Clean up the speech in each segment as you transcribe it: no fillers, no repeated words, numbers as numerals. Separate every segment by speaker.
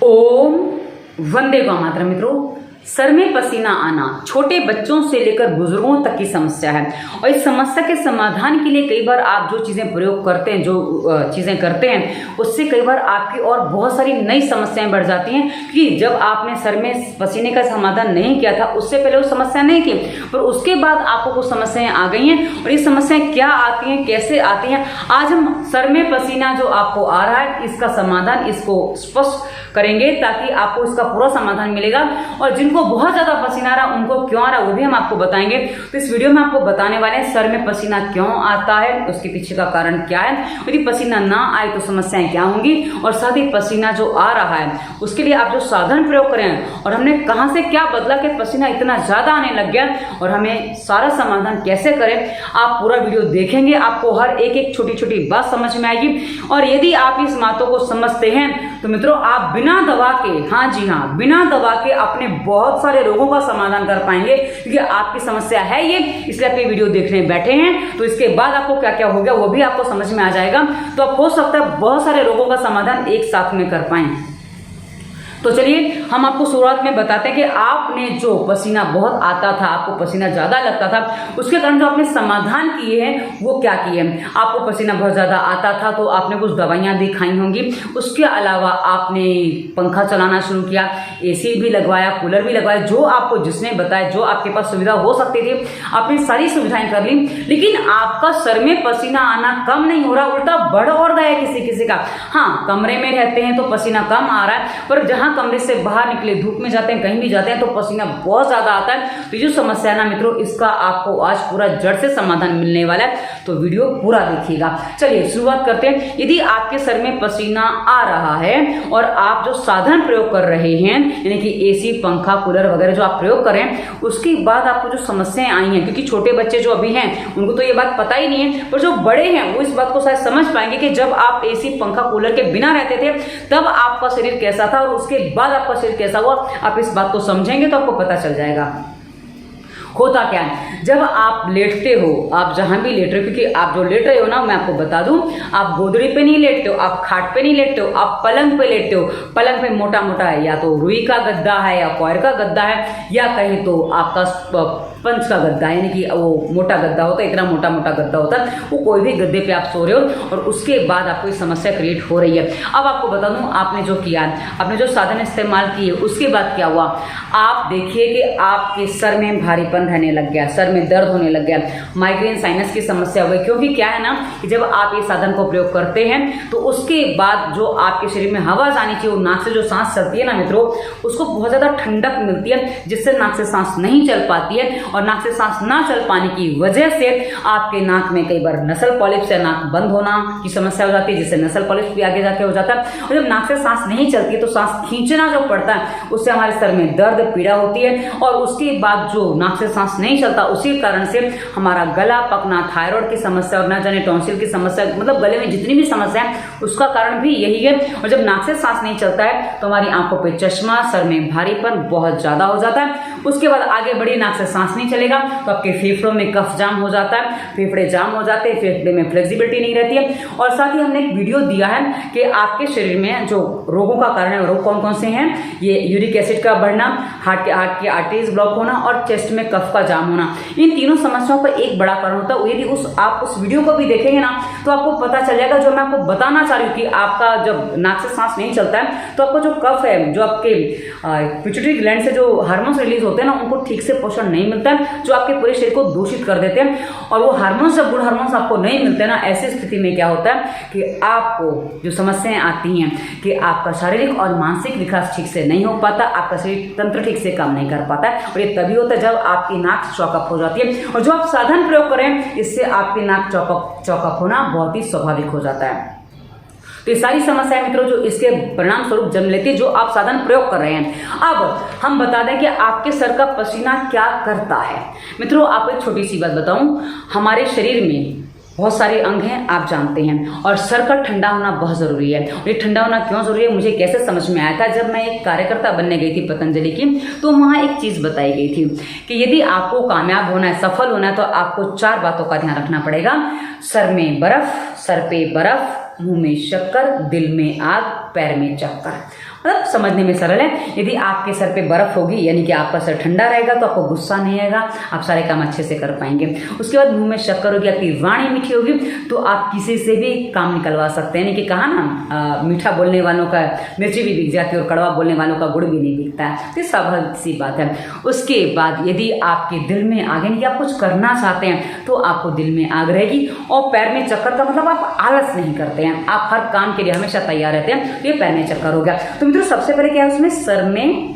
Speaker 1: ओम वंदे गौ मातरम। मित्रों, सर में पसीना आना छोटे बच्चों से लेकर बुजुर्गों तक की समस्या है और इस समस्या के समाधान के लिए कई बार आप जो चीज़ें प्रयोग करते हैं, जो चीज़ें करते हैं, उससे कई बार आपकी और बहुत सारी नई समस्याएं बढ़ जाती हैं। कि जब आपने सर में पसीने का समाधान नहीं किया था, उससे पहले वो समस्या नहीं की, पर उसके बाद आपको कुछ समस्याएं आ गई हैं। और ये समस्याएं क्या आती हैं, कैसे आती हैं, आज हम सर में पसीना जो आपको आ रहा है इसका समाधान, इसको स्पष्ट करेंगे ताकि आपको इसका पूरा समाधान मिलेगा। और जिनको बहुत ज्यादा पसीना आ रहा है उनको क्यों आ रहा है वो भी हम आपको बताएंगे। तो इस वीडियो में आपको बताने वाले हैं सर में पसीना क्यों आता है, उसके पीछे का कारण क्या है, यदि पसीना ना आए तो समस्याएं क्या होंगी, और साथ ही पसीना जो आ रहा है उसके लिए आप जो साधन प्रयोग करें और हमने कहां से क्या बदला कि पसीना इतना ज्यादा आने लग गया और हमें सारा समाधान कैसे करें। आप पूरा वीडियो देखेंगे, आपको हर एक एक छोटी छोटी बात समझ में आएगी। और यदि आप इस बातों को समझते हैं तो मित्रों, आप बिना दवा के, हाँ जी हाँ, बिना दवा के अपने बहुत सारे रोगों का समाधान कर पाएंगे। क्योंकि आपकी समस्या है ये, इसलिए आप ये वीडियो देखने बैठे हैं। तो इसके बाद आपको क्या क्या हो गया वो भी आपको समझ में आ जाएगा। तो आप हो सकता है बहुत सारे रोगों का समाधान एक साथ में कर पाएं। तो चलिए हम आपको शुरुआत में बताते हैं कि आपने जो पसीना बहुत आता था, आपको पसीना ज्यादा लगता था, उसके कारण जो आपने समाधान किए हैं वो क्या किए हैं। आपको पसीना बहुत ज्यादा आता था तो आपने कुछ दवाइयां भी खाई होंगी, उसके अलावा आपने पंखा चलाना शुरू किया, एसी भी लगवाया, कूलर भी लगवाया, जो आपको जिसने बताया, जो आपके पास सुविधा हो सकती थी, आपने सारी सुविधाएं कर ली। लेकिन आपका सर में पसीना आना कम नहीं हो रहा, उल्टा बढ़ और गया किसी किसी का। हाँ, कमरे में रहते हैं तो पसीना कम आ रहा है, पर जहां कमरे से बाहर निकले, धूप में जाते हैं, कहीं भी जाते हैं तो पसीना बहुत ज्यादा आता है। तो जो समस्या है ना मित्रों, इसका आपको आज पूरा जड़ से समाधान मिलने वाला है, तो वीडियो पूरा देखिएगा। चलिए शुरुआत करते हैं। यदि आपके सर में पसीना आ रहा है और आप जो साधन प्रयोग कर रहे हैं, यानी कि एसी, पंखा, कूलर वगैरह जो आप प्रयोग करें, उसके बाद आपको जो समस्याएं आई हैं, क्योंकि छोटे बच्चे जो अभी हैं उनको तो ये बात पता ही नहीं है, पर जो बड़े हैं वो इस बात को शायद समझ पाएंगे कि जब आप एसी, पंखा, कूलर के बिना रहते थे तब आपका शरीर कैसा था और उसके बाद आपका शरीर कैसा हुआ। आप इस बात को समझेंगे तो आपको पता चल जाएगा। होता क्या है, जब आप लेटते हो, आप जहां भी लेट रहे हो, क्योंकि आप जो लेट रहे हो ना, मैं आपको बता दूं, आप गोदड़ी पे नहीं लेटते हो, आप खाट पे नहीं लेटते हो, आप पलंग पे लेटते हो। पलंग पे मोटा मोटा है, या तो रुई का गद्दा है या कॉयर का गद्दा है, या कहीं तो आपका पंच का गद्दा है, यानी कि वो मोटा गद्दा होता है, इतना मोटा मोटा गद्दा होता है, वो कोई भी गद्दे पे आप सो रहे हो और उसके बाद आपको ये समस्या क्रिएट हो रही है। अब आपको बता दूं, आपने जो किया, आपने जो साधन इस्तेमाल किए, उसके बाद क्या हुआ। आप देखिए कि आपके सर में भारीपन रहने लग गया, सर में दर्द होने लग गया, माइग्रेन, साइनस की समस्या हुई। क्योंकि क्या है ना कि जब आप ये साधन को प्रयोग करते हैं तो उसके बाद जो आपके शरीर में हवा जानी चाहिए, वो नाक से जो सांस चलती है ना मित्रों, उसको बहुत ज्यादा ठंडक मिलती है, जिससे नाक से सांस नहीं चल पाती है। और नाक से सांस ना चल पाने की वजह से आपके नाक में कई बार नसल पॉलिप से नाक बंद होना की समस्या हो जाती है, जिससे नसल पॉलिप भी आगे जाके हो जाता है। और जब नाक से सांस नहीं चलती है तो सांस खींचना जो पड़ता है, उससे हमारे सर में दर्द, पीड़ा होती है। और उसके बाद जो नाक से सांस नहीं चलता, उसी कारण से हमारा गला पकना, थायराइड की समस्या और ना जाने टॉन्सिल की समस्या, मतलब गले में जितनी भी समस्या है उसका कारण भी यही है। और जब नाक से सांस नहीं चलता है तो हमारी आंखों पे चश्मा, सर में भारीपन बहुत ज्यादा हो जाता है। उसके बाद आगे बढ़ी, नाक से सांस नहीं चलेगा तो आपके फेफड़ों में कफ जाम हो जाता है, फेफड़े जाम हो जाते हैं, फेफड़े में फ्लेक्सिबिलिटी नहीं रहती है। और साथ ही हमने एक वीडियो दिया है कि आपके शरीर में जो रोगों का कारण है, रोग कौन कौन से हैं, ये यूरिक एसिड का बढ़ना, हार्ट के आर्टरीज ब्लॉक होना और चेस्ट में कफ का जाम होना, इन तीनों समस्याओं का एक बड़ा कारण होता है। यदि आप उस वीडियो को भी देखेंगे ना तो आपको पता चल जाएगा। जो मैं आपको बताना चाह रही हूँ कि आपका जब नाक से सांस नहीं चलता है तो आपको जो कफ है, जो आपके पिट्यूटरी ग्लैंड से जो हार्मोन्स रिलीज होते हैं ना, उनको ठीक से पोषण नहीं मिलता है, जो आपके पूरे शरीर को दूषित कर देते हैं। और वो हार्मोन्स, जब गुड हार्मोन्स आपको नहीं मिलते ना, ऐसी स्थिति में क्या होता है कि आपको जो समस्याएं आती हैं कि आपका शारीरिक और मानसिक विकास ठीक से नहीं हो पाता, आपका शरीर तंत्र ठीक से काम नहीं कर पाता है। और ये तभी होता है जब आपकी नाक चौकअप हो जाती है। और जो आप साधन प्रयोग करें, इससे आपकी नाक चौकअप होना बहुत ही स्वाभाविक हो जाता है। तो ये सारी समस्याएं मित्रों जो इसके परिणाम स्वरूप जन्म लेती है, जो आप साधन प्रयोग कर रहे हैं। अब हम बता दें कि आपके सर का पसीना क्या करता है। मित्रों, आपको एक छोटी सी बात बताऊं, हमारे शरीर में बहुत सारे अंग हैं, आप जानते हैं, और सर का ठंडा होना बहुत जरूरी है। और ये ठंडा होना क्यों जरूरी है, मुझे कैसे समझ में आया था, जब मैं एक कार्यकर्ता बनने गई थी पतंजलि की, तो वहाँ एक चीज बताई गई थी कि यदि आपको कामयाब होना है, सफल होना है, तो आपको 4 बातों का ध्यान रखना पड़ेगा। सर में बर्फ, सर पे बर्फ, मुंह में शक्कर, दिल में आग पैर में चक्कर। मतलब समझने में सरल है, यदि आपके सर पे बर्फ होगी यानी कि आपका सर ठंडा रहेगा तो आपको गुस्सा नहीं आएगा, आप सारे काम अच्छे से कर पाएंगे। उसके बाद मुंह में शक्कर होगी, आपकी वाणी मीठी होगी तो आप किसी से भी काम निकलवा सकते हैं। यानी कि कहा ना मीठा बोलने वालों का मिर्ची भी बिक जाती है और कड़वा बोलने वालों का गुड़ भी नहीं बिकता है, तो स्वाभाविक सी बात है। उसके बाद यदि आपके दिल में आग यानी कि आप कुछ करना चाहते हैं तो आपको दिल में आग रहेगी। और पैर में चक्कर का मतलब आप आलस नहीं करते हैं, आप हर काम के लिए हमेशा तैयार रहते हैं, तो ये पैर में चक्कर हो गया। तो मित्रों सबसे पहले क्या है, उसमें सर में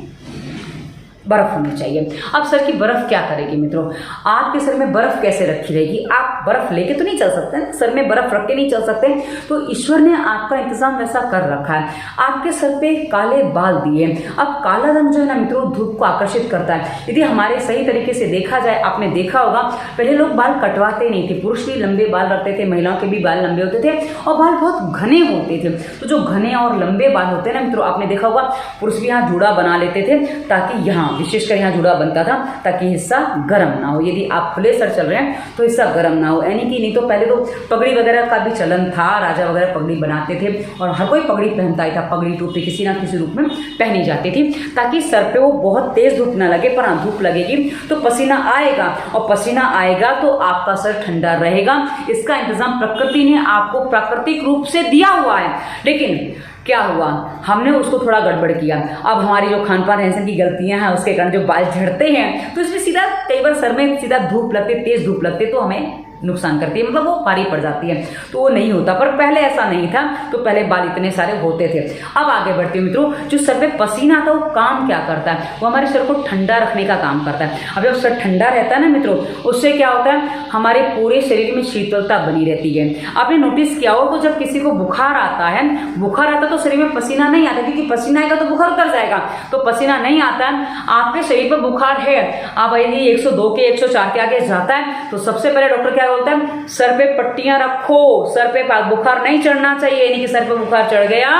Speaker 1: बर्फ होनी चाहिए। अब सर की बर्फ क्या करेगी मित्रों, आपके सर में बर्फ कैसे रखी रहेगी, आप बर्फ लेके तो नहीं चल सकते ना, सर में बर्फ रख के नहीं चल सकते, तो ईश्वर ने आपका इंतजाम वैसा कर रखा है। आपके सर पे काले बाल दिए। अब काला रंग जो है ना मित्रों धूप को आकर्षित करता है। यदि हमारे सही तरीके से देखा जाए, आपने देखा होगा पहले लोग बाल कटवाते नहीं थे, पुरुष भी लंबे बाल रखते थे, महिलाओं के भी बाल लंबे होते थे और बाल बहुत घने होते थे। तो जो घने और लंबे बाल होते हैं ना मित्रों, आपने देखा होगा पुरुष भी यहाँ जूड़ा बना लेते थे ताकि यहाँ विशेषकर यहाँ जुड़ा बनता था ताकि हिस्सा गर्म ना हो। यदि आप खुले सर चल रहे हैं तो हिस्सा गर्म ना हो, यानी कि नहीं तो पहले तो पगड़ी वगैरह का भी चलन था, राजा वगैरह पगड़ी बनाते थे और हर कोई पगड़ी पहनता ही था। पगड़ी टोपी किसी ना किसी रूप में पहनी जाती थी ताकि सर पे वो बहुत तेज धूप ना लगे, पर हाँ धूप लगेगी तो पसीना आएगा और पसीना आएगा तो आपका सर ठंडा रहेगा। इसका इंतजाम प्रकृति ने आपको प्राकृतिक रूप से दिया हुआ है, लेकिन क्या हुआ, हमने उसको थोड़ा गड़बड़ किया। अब हमारी जो खान पान रहन सहन की गलतियां हैं उसके कारण जो बाल झड़ते हैं तो इसमें सीधा कई बार सर में सीधा धूप लगते, तेज धूप लगते तो हमें नुकसान करती है, मतलब वो भारी पड़ जाती है, तो वो नहीं होता। पर पहले ऐसा नहीं था, तो पहले बाल इतने सारे होते थे। अब आगे बढ़ते हैं मित्रों, जो सर पे पसीना आता है वो काम क्या करता है, वो हमारे सर को ठंडा रखने का काम करता है। अब जब सर ठंडा रहता है ना मित्रों, उससे क्या होता है, हमारे पूरे शरीर में शीतलता बनी रहती है। आपने नोटिस किया हो तो जब किसी को बुखार आता है, बुखार आता तो शरीर में पसीना नहीं आता, क्योंकि पसीना आएगा तो बुखार उतर जाएगा, तो पसीना नहीं आता है। आपके शरीर पर बुखार है, आप यदि 102 के 104 के आगे जाता है तो सबसे पहले डॉक्टर क्या बोलता है, सर पे पट्टियां रखो, सर पे बुखार नहीं चढ़ना चाहिए, यानी कि सर पे बुखार चढ़ गया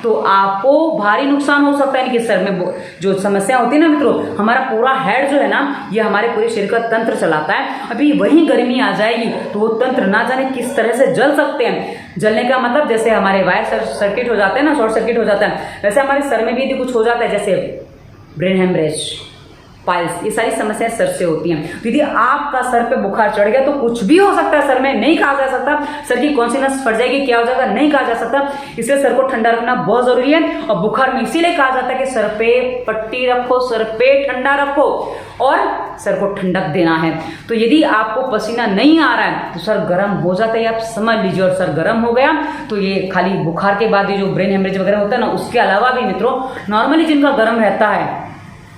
Speaker 1: तो आपको भारी नुकसान हो सकता है। यानी कि सर में जो समस्या होती है ना मित्रों, हमारा पूरा हेड जो है ना, ये हमारे पूरे शरीर का तंत्र चलाता है। अभी वही गर्मी आ जाएगी तो वो तंत्र ना जाने किस तरह से जल सकते हैं। जलने का मतलब जैसे हमारे वायर सर्किट हो जाते हैं ना, शॉर्ट सर्किट हो जाता है, वैसे हमारे सर में भी यदि कुछ हो जाता है, जैसे ब्रेन हेमरेज, पाइल्स, ये सारी समस्याएं सर से होती हैं। तो यदि आपका सर पे बुखार चढ़ गया तो कुछ भी हो सकता है, सर में नहीं कहा जा सकता, सर की कौन सी नस फट जाएगी, क्या हो जाएगा, नहीं कहा जा सकता। इसलिए सर को ठंडा रखना बहुत जरूरी है। और बुखार में इसीलिए कहा जाता है कि सर पे पट्टी रखो, सर पे ठंडा रखो और सर को ठंडक देना है। तो यदि आपको पसीना नहीं आ रहा है तो सर गर्म हो जाता है, आप समझ लीजिए। और सर गर्म हो गया तो ये खाली बुखार के बाद ये जो ब्रेन हेमरेज वगैरह होता है ना, उसके अलावा भी मित्रों नॉर्मली जिनका गर्म रहता है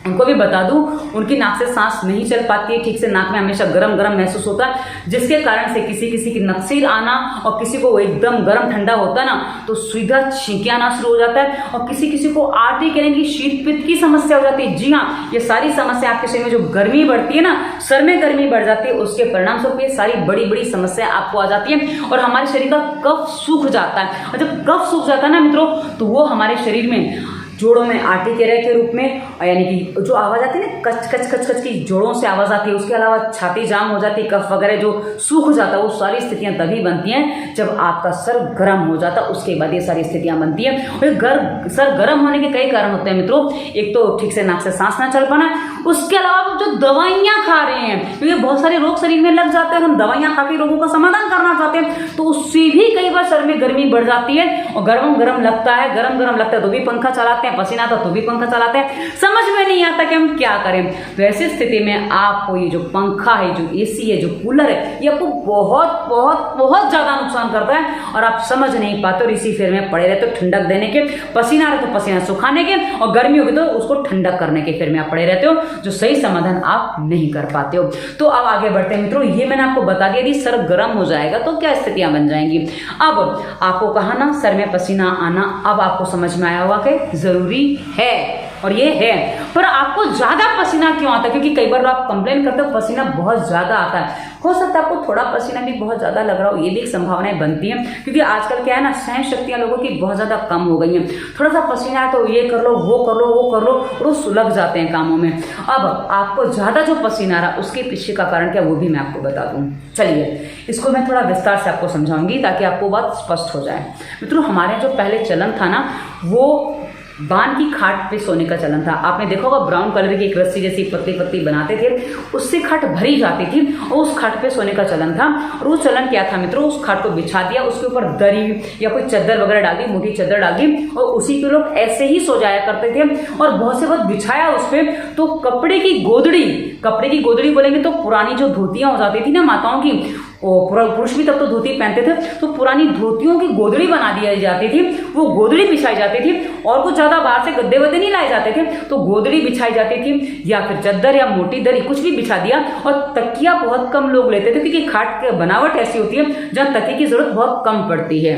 Speaker 1: उनको भी बता दूं, उनकी नाक से सांस नहीं चल पाती है ठीक से, नाक में हमेशा गरम गरम महसूस होता है, जिसके कारण से किसी किसी की नक्सीर आना और किसी को एकदम गरम ठंडा होता है ना तो सीधा छींके आना शुरू हो जाता है, और किसी किसी को आर्टरी कहने की शीत पित्त की समस्या हो जाती है। जी हाँ, ये सारी समस्या आपके शरीर में जो गर्मी बढ़ती है ना, सर में गर्मी बढ़ जाती है, उसके परिणाम स्वरूप ये सारी बड़ी बड़ी समस्या आपको आ जाती है और हमारे शरीर का कफ सूख जाता है। और जब कफ सूख जाता है ना मित्रों तो वो हमारे शरीर में जोड़ों में आटी के रह के रूप में, यानी कि जो आवाज़ आती है ना, कच कच कच कच की जोड़ों से आवाज़ आती है, उसके अलावा छाती जाम हो जाती है, कफ वगैरह जो सूख जाता है, वो सारी स्थितियां तभी बनती हैं जब आपका सर गर्म हो जाता है। उसके बाद ये सारी स्थितियां बनती हैं। और सर गर्म होने के कई कारण होते हैं मित्रों, एक तो ठीक से नाक से सांस ना चल पाना, उसके अलावा जो दवाइयाँ खा रहे हैं, क्योंकि बहुत सारे रोग शरीर में लग जाते हैं, हम दवाइयाँ खा के रोगों का समाधान करना चाहते हैं तो उससे भी कई बार सर में गर्मी बढ़ जाती है और गरम गरम लगता है, गरम गरम लगता है तो भी पंखा चलाते हैं, पसीना आता तो भी पंखा चलाते हैं, समझ में नहीं आता कि हम क्या करें। तो ऐसी स्थिति में आपको ये जो पंखा है, जो एसी है, जो कूलर है, ये आपको बहुत बहुत बहुत ज्यादा नुकसान करता है और आप समझ नहीं पाते और इसी फेर में पड़े रहते हो, ठंडक देने के, पसीना रहे तो पसीना सुखाने के, और गर्मी होगी तो उसको ठंडक करने के फेर में आप पड़े रहते हो, जो सही समाधान आप नहीं कर पाते हो। तो अब आगे बढ़ते हैं मित्रों, ये मैंने आपको बता दिया, यदि सर गर्म हो जाएगा तो क्या स्थितियां बन जाएंगी। अब आपको कहा ना सर में पसीना आना, अब आपको समझ में आया होगा कि जरूरी है। और ये है। पर आपको ज्यादा पसीना क्यों आता है? क्योंकि कई बार आप कंप्लेन करते हो पसीना बहुत ज्यादा आता है। हो सकता है आपको थोड़ा पसीना भी बहुत ज्यादा लग रहा हो, ये भी एक संभावनाएं बनती है, क्योंकि आजकल क्या है ना, सहन शक्तियां लोगों की बहुत ज्यादा कम हो गई है। थोड़ा सा पसीना है तो ये कर लो, वो कर लो, वो कर लो, और वो सुलग जाते हैं कामों में। अब आपको ज्यादा जो पसीना आ रहा उसके पीछे का कारण क्या, वो भी मैं आपको बता दूं। चलिए इसको मैं थोड़ा विस्तार से आपको समझाऊंगी ताकि आपको बात स्पष्ट हो जाए। मित्रों, हमारे जो पहले चलन था ना, वो बान की खाट पे सोने का चलन था। आपने देखा होगा ब्राउन कलर की एक रस्सी जैसी पतली पतली बनाते थे, उससे खाट भरी जाती थी और उस खाट पे सोने का चलन था। और वो चलन क्या था मित्रों, उस खाट को बिछा दिया, उसके ऊपर दरी या कोई चादर वगैरह डाल दी, मोटी चादर डाल दी, और उसी के लोग ऐसे ही सो जाया करते थे। और बहुत से बहुत बिछाया उस पर तो कपड़े की गोदड़ी बोलेंगे तो पुरानी जो धोतियां हो जाती थी ना माताओं की, पुरुष भी तब तो धोती पहनते थे, तो पुरानी धोतियों की गोदड़ी बना दी जाती थी, वो गोदड़ी बिछाई जाती थी। और कुछ ज्यादा बाहर से गद्दे वद्दे नहीं लाए जाते थे, तो गोदड़ी बिछाई जाती थी या फिर चद्दर या मोटी दरी कुछ भी बिछा दिया। और तकिया बहुत कम लोग लेते थे, क्योंकि खाट की बनावट ऐसी होती है जहां तकिए की जरूरत बहुत कम पड़ती है।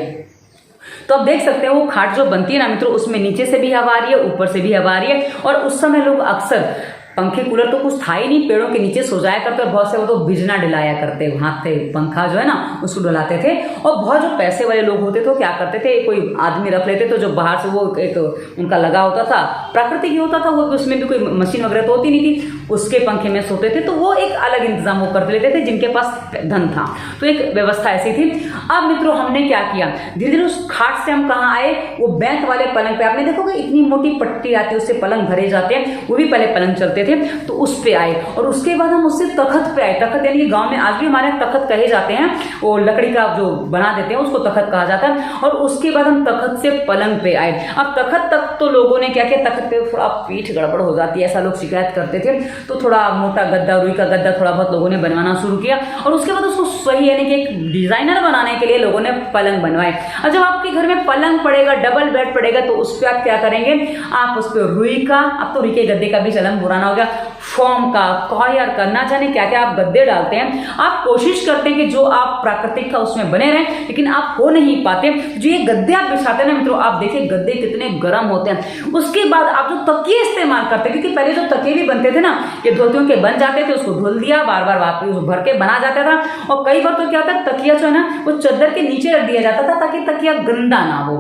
Speaker 1: तो आप देख सकते हैं वो खाट जो बनती है ना मित्रों, उसमें नीचे से भी हवा आ रही है, ऊपर से भी हवा आ रही है। और उस समय लोग अक्सर, पंखे कूलर तो कुछ था ही नहीं, पेड़ों के नीचे सो जाया करते, और बहुत से वो तो बिजना डलाया करते, हाथ से पंखा जो है ना उसको डलाते थे। और बहुत जो पैसे वाले लोग होते थे क्या करते थे, कोई आदमी रख लेते, तो जो बाहर से वो एक उनका लगा होता था, प्राकृतिक ही होता था वो, उसमें भी कोई मशीन वगैरह तो होती नहीं थी, उसके पंखे में सोते थे। तो वो एक अलग इंतजाम वो कर लेते थे जिनके पास धन था, तो एक व्यवस्था ऐसी थी। अब मित्रों हमने क्या किया, धीरे धीरे उस खाट से हम कहाँ आए, वो बैंत वाले पलंग पे। आपने देखोगे इतनी मोटी पट्टी आती है, उससे पलंग भरे जाते हैं, वो भी पहले पलंग चलते थे, तो उस पे आए। और उसके बाद हम उससे तखत पे आए। तखत यानी कि गांव में आज भी हमारे तखत कहे जाते हैं, वो लकड़ी का जो बना देते हैं उसको तखत कहा जाता है। और उसके बाद हम तखत से पलंग पे आए। अब तखत तक तो लोगों ने क्या किया, तखत पे थोड़ा पीठ गड़बड़ हो जाती है, ऐसा लोग शिकायत करते थे, तो थोड़ा मोटा गद्दा, रुई का गद्दा थोड़ा बहुत लोगों ने बनवाना शुरू किया। और उसके बाद उसको सही यानी कि एक डिजाइनर बनाने के लिए लोगों ने पलंग बनवाए। और जब आपके घर में पलंग पड़ेगा, डबल बेड पड़ेगा, तो उस पर आप क्या करेंगे, आप उस पर रुई का, अब तो रुई के गद्दे का भी चलन पुराना हो गया, फॉर्म का, कॉयर का, ना जाने क्या क्या आप गद्दे डालते हैं। आप कोशिश करते हैं कि जो आप प्राकृतिक का उसमें बने रहें, लेकिन आप हो नहीं पाते। जो ये गद्दे आप बिछाते हैं ना मित्रों, आप देखिए गद्दे कितने गर्म होते हैं। उसके बाद आप जो तकिए इस्तेमाल करते हैं, क्योंकि पहले जो तकिए भी बनते थे ना, ये धोतियों के बन जाते थे, उसको धुल दिया, बार बार वापस भर के बना जाता था। और कई बार तो क्या होता है, तकिया जो है ना वो चादर के नीचे रख दिया जाता था, ताकि तकिया गंदा ना हो।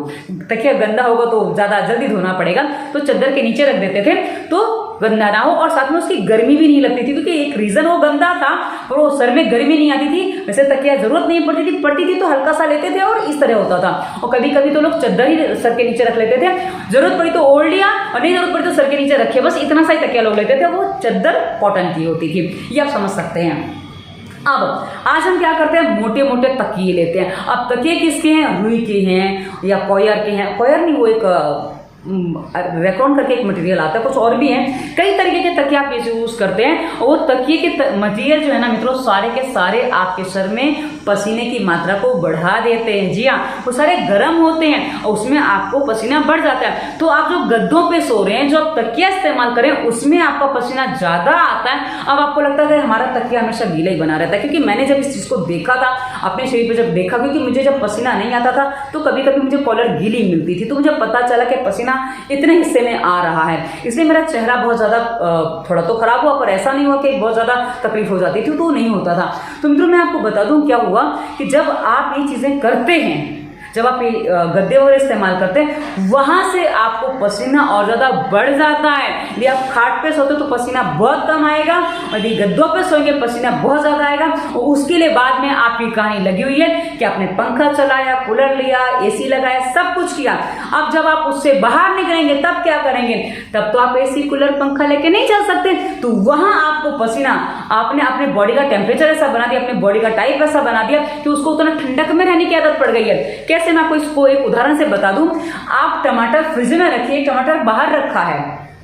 Speaker 1: तकिया गंदा होगा तो ज्यादा जल्दी धोना पड़ेगा, तो चादर के नीचे रख देते थे तो गंदा ना हो, और साथ में उसकी गर्मी भी नहीं लगती थी, क्योंकि एक रीजन वो गंदा था और वो सर में गर्मी नहीं आती थी। वैसे तकिया जरूरत नहीं पड़ती थी तो हल्का सा लेते थे और इस तरह होता था। और कभी कभी तो लोग चादर ही सर के नीचे रख लेते थे, जरूरत पड़ी तो ओढ़ लिया, और नहीं जरूरत पड़ी तो सर के नीचे रखे, बस इतना सा ही तकिया लोग लेते थे। वो चादर कॉटन की होती थी, ये आप समझ सकते हैं। अब आज हम क्या करते हैं, मोटे मोटे तकिए लेते हैं। अब तकिए किसके हैं, रुई के हैं या कॉयर के हैं, कॉयर नहीं, वो एक रेक्रॉन करके एक मटेरियल आता है, कुछ और भी है, कई तरीके के तकिए आप यूज करते हैं। और वो तकिए के मटेरियल जो है ना मित्रों, सारे के सारे आपके सर में पसीने की मात्रा को बढ़ा देते हैं। जी हाँ, वो सारे गर्म होते हैं और उसमें आपको पसीना बढ़ जाता है। तो आप जो गद्दों पे सो रहे हैं, जो आप तकिया इस्तेमाल करें, उसमें आपका पसीना ज्यादा आता है। अब आपको लगता है हमारा तकिया हमेशा गीला ही बना रहता है, क्योंकि मैंने जब इस चीज को देखा था अपने शरीर पे, जब देखा, क्योंकि मुझे जब पसीना नहीं आता था तो कभी कभी मुझे कॉलर गीली मिलती थी, तो मुझे पता चला कि पसीना इतने हिस्से में आ रहा है। इसलिए मेरा चेहरा बहुत ज्यादा थोड़ा तो खराब हुआ, पर ऐसा नहीं हुआ कि बहुत ज्यादा तकलीफ हो जाती थी, तो नहीं होता था। तो मित्रों मैं आपको बता दूं क्या हुआ कि जब आप ये चीजें करते हैं, जब आप ये गद्दे वगैरह इस्तेमाल करते हैं, वहां से आपको पसीना और ज्यादा बढ़ जाता है। यदि आप खाट पे सोते तो पसीना बहुत कम आएगा, और यदि गद्दों पे सोएंगे पसीना बहुत ज्यादा आएगा। और उसके लिए बाद में आपकी कहानी लगी हुई है कि आपने पंखा चलाया, कूलर लिया, एसी लगाया, सब कुछ किया। अब जब आप उससे बाहर निकलेंगे तब क्या करेंगे, तब तो आप एसी कूलर पंखा लेके नहीं चल सकते, तो वहां आपको पसीना, आपने अपने बॉडी का टेम्परेचर ऐसा बना दिया, अपने बॉडी का टाइप ऐसा बना दिया कि उसको उतना ठंडक में रहने की आदत पड़ गई है। कैसे, मैं आपको इसको एक उदाहरण से बता दूं। आप टमाटर फ्रिज में रखिए, टमाटर बाहर रखा है,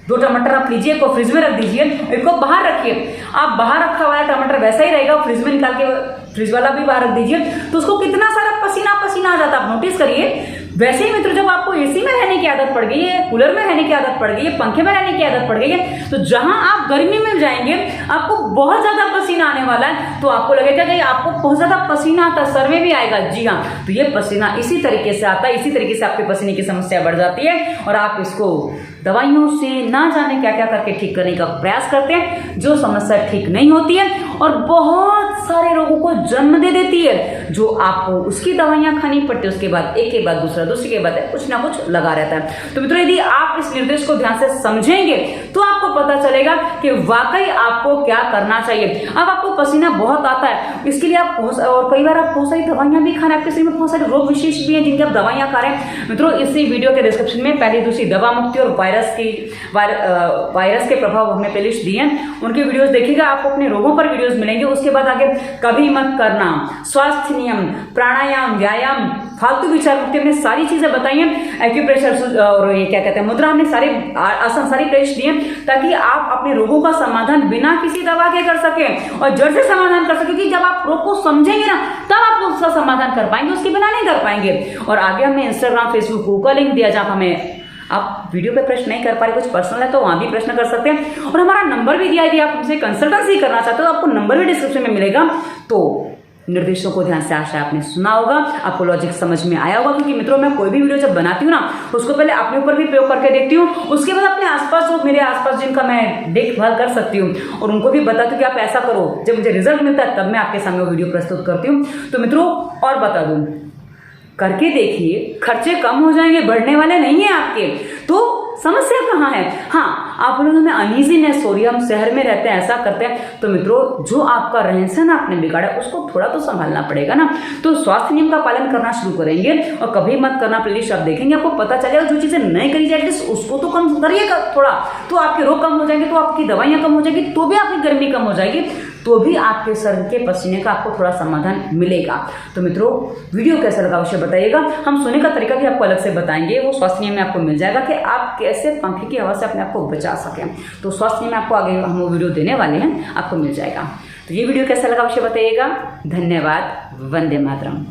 Speaker 1: 2 टमाटर आप लीजिए, को फ्रिज में रख दीजिए, एक को बाहर रखिए। आप बाहर रखा हुआ है टमाटर वैसा ही रहेगा, फ्रिज में निकाल के फ्रिज वाला भी बाहर रख दीजिए, तो उसको कितना सारा पसीना पसीना आ जाता है, आप नोटिस करिए। वैसे ही मित्रों जब आपको एसी में रहने की आदत पड़ गई है, कूलर में रहने की आदत पड़ गई है, पंखे में रहने की आदत पड़ गई है, तो जहां आप गर्मी में जाएंगे आपको बहुत ज्यादा पसीना आने वाला है, तो आपको लगेगा कि आपको बहुत ज्यादा पसीना आता है, सर में भी आएगा। जी हाँ, तो ये पसीना इसी तरीके से आता है, इसी तरीके से आपके पसीने की समस्या बढ़ जाती है और आप इसको दवाइयों से ना जाने क्या क्या करके ठीक करने का प्रयास करते हैं, जो समस्या ठीक नहीं होती है और बहुत सारे रोगों को जन्म दे देती है, जो आपको उसकी दवाइयां खानी पड़ती है। उसके बाद एक के बाद दूसरा, दूसरे के बाद कुछ ना कुछ लगा रहता है। तो मित्रों यदि आप इस निर्देश को ध्यान से समझेंगे तो आपको पता चलेगा कि वाकई आपको क्या करना चाहिए। अब आपको पसीना बहुत आता है, इसके लिए आप और कई बार आप बहुत सारी दवाइयां भी खा रहे हैं, आपके शरीर में बहुत सारे रोग विशेष भी हैं जिनकी आप दवाइयां खा रहे हैं। मित्रों इसी वीडियो के डिस्क्रिप्शन में पहली दूसरी दवा मुक्ति और वायरस के प्रभाव हमने प्लेलिस्ट दी है, उनके वीडियोस देखिएगा, आपको अपने रोगों पर वीडियोस मिलेंगे। उसके बाद आगे कभी मत करना, स्वास्थ्य नियम, प्राणायाम, व्यायाम, फालतू विचार मुक्ति, हमने सारी चीजें बताई हैं। एक्यूप्रेशर और ये क्या कहते हैं मुद्रा, हमने सारे आसन सारी प्लेलिस्ट दी हैं ताकि आप अपने रोगों का समाधान बिना किसी दवा के कर सकें और जड़ से समाधान कर सकें। क्योंकि जब आप रोग को समझेंगे ना तब आप उसका समाधान कर पाएंगे, उसके बिना नहीं कर पाएंगे। और आगे हमने इंस्टाग्राम, फेसबुक का लिंक दिया जहां हमें आप वीडियो पे प्रश्न नहीं कर पा रहे, कुछ पर्सनल है तो वहां भी प्रश्न कर सकते हैं। और हमारा नंबर भी दिया है, यदि आप हमसे कंसल्टेंसी करना चाहते हो तो आपको नंबर भी डिस्क्रिप्शन में मिलेगा। तो निर्देशों को ध्यान से आशा आपने सुना होगा, आपको लॉजिक समझ में आया होगा। क्योंकि मित्रों मैं कोई भी वीडियो जब बनाती हूँ ना उसको पहले अपने ऊपर भी प्रयोग करके देखती हूँ, उसके बाद अपने आसपास जो मेरे आसपास जिनका मैं देखभाल कर सकती हूँ और उनको भी बताती हूँ कि आप ऐसा करो। जब मुझे रिजल्ट मिलता है तब मैं आपके सामने वो वीडियो प्रस्तुत करती हूँ। तो मित्रों और बता दूं, करके देखिए, खर्चे कम हो जाएंगे, बढ़ने वाले नहीं है आपके। तो समस्या कहाँ है? हाँ, आप लोगों में अनईजीनेस हो रही है, हम शहर में रहते हैं, ऐसा करते हैं, तो मित्रों जो आपका रहन सहन आपने बिगाड़ा उसको थोड़ा तो संभालना पड़ेगा ना। तो स्वास्थ्य नियम का पालन करना शुरू करेंगे और कभी मत करना प्लेलिस्ट आप देखेंगे, आपको पता चलेगा। जो चीजें नहीं करी जाए एटलीस्ट उसको तो कम करिएगा थोड़ा, तो आपके रोग कम हो जाएंगे, तो आपकी दवाइयां कम हो जाएगी, तो भी आपकी गर्मी कम हो जाएगी, तो भी आपके सर के पसीने का आपको थोड़ा समाधान मिलेगा। तो मित्रों वीडियो कैसा लगा अवश्य बताइएगा। हम सोने का तरीका भी आपको अलग से बताएंगे, वो स्वास्थ्य नियम में आपको मिल जाएगा कि आप कैसे पंखे की हवा से अपने आप को बचा सकें। तो स्वास्थ्य नियम में आपको आगे हम वो वीडियो देने वाले हैं, आपको मिल जाएगा। तो ये वीडियो कैसा लगा अवश्य बताइएगा। धन्यवाद। वंदे मातरम।